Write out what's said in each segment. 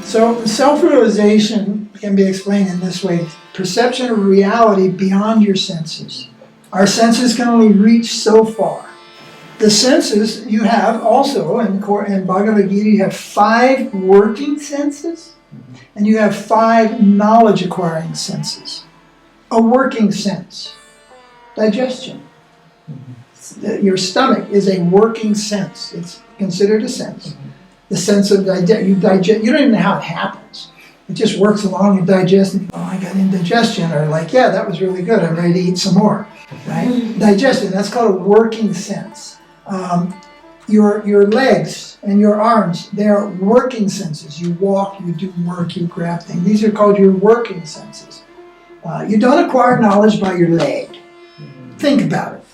So self-realization can be explained in this way. Perception of reality beyond your senses. Our senses can only reach so far. The senses you have also, in Bhagavad Gita, you have 5 working senses, and you have 5 knowledge-acquiring senses. A working sense, digestion. Your stomach is a working sense. It's considered a sense. The sense of you digest. You don't even know how it happens. It just works along and digests. And, oh, I got indigestion, or like, yeah, that was really good. I'm ready to eat some more. Right? Digestion. That's called a working sense. Your legs and your arms, they are working senses. You walk, you do work, you grab things. These are called your working senses. You don't acquire knowledge by your leg. Think about it.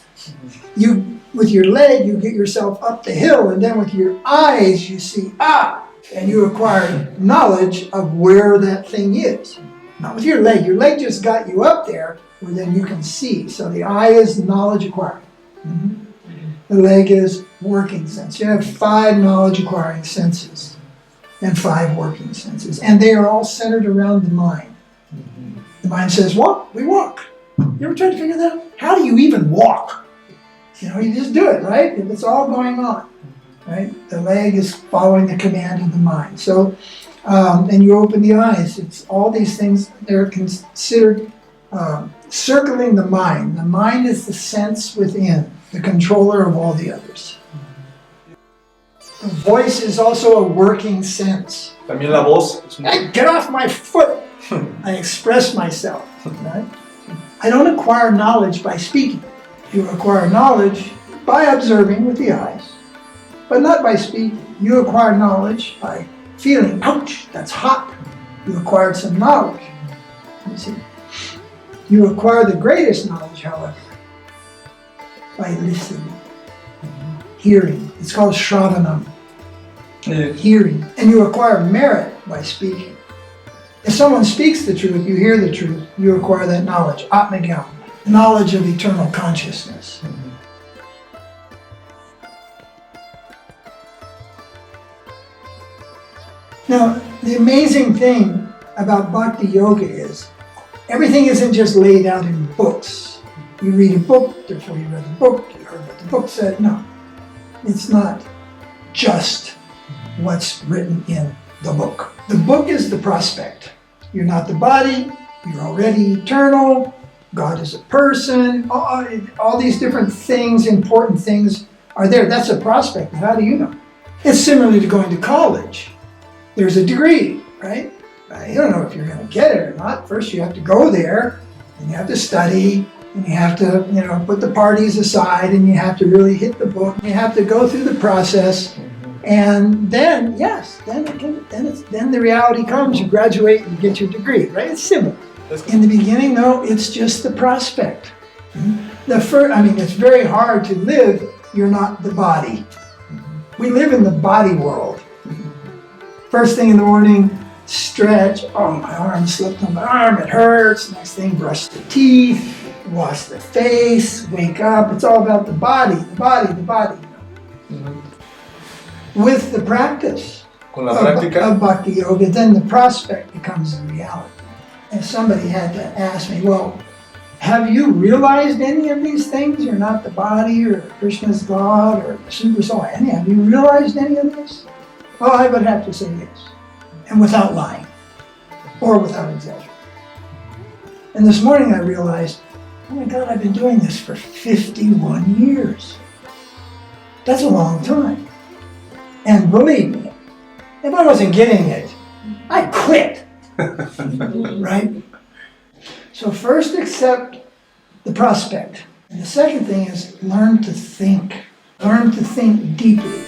With your leg, you get yourself up the hill, and then with your eyes, you see, and you acquire knowledge of where that thing is. Not with your leg. Your leg just got you up there, where then you can see. So the eye is knowledge acquiring. The leg is working sense. You have 5 knowledge acquiring senses and 5 working senses. And they are all centered around the mind. The mind says, walk, we walk. You ever tried to figure that out? How do you even walk? You just do it, right? If it's all going on, right? The leg is following the command of the mind. So, and you open the eyes. It's all these things, they're considered circling the mind. The mind is the sense within, the controller of all the others. The voice is also a working sense. También la voz. Hey, get off my foot! I express myself, right? I don't acquire knowledge by speaking. You acquire knowledge by observing with the eyes, but not by speaking. You acquire knowledge by feeling, ouch, that's hot. You acquired some knowledge. You see? You acquire the greatest knowledge, however, by listening, hearing. It's called Shravanam, hearing. And you acquire merit by speaking. If someone speaks the truth, you hear the truth, you acquire that knowledge, Atmagyan. Knowledge of eternal consciousness. Now, the amazing thing about Bhakti Yoga is everything isn't just laid out in books. You read a book, therefore you read the book, you heard what the book said. No, it's not just what's written in the book. The book is the prospect. You're not the body, you're already eternal. God is a person, all these different things, important things are there. That's a prospect. How do you know? It's similar to going to college. There's a degree, right? You don't know if you're going to get it or not. First you have to go there, and you have to study, and you have to, put the parties aside, and you have to really hit the book. You have to go through the process, and then, yes, then the reality comes. You graduate and you get your degree, right? It's similar. In the beginning, no, it's just the prospect. It's very hard to live, you're not the body. We live in the body world. First thing in the morning, stretch, oh, my arm slipped on my arm, it hurts. Next thing, brush the teeth, wash the face, wake up. It's all about the body. With the practice of Bhakti Yoga, then the prospect becomes the reality. And somebody had to ask me, well, have you realized any of these things? You're not the body, or Krishna's God, or the Super Soul. Have you realized any of this? Oh, I would have to say yes. And without lying, or without exaggerating. And this morning I realized, oh my God, I've been doing this for 51 years. That's a long time. And believe me, if I wasn't getting it, I'd quit. Right? So first accept the prospect. And the second thing is learn to think. Learn to think deeply.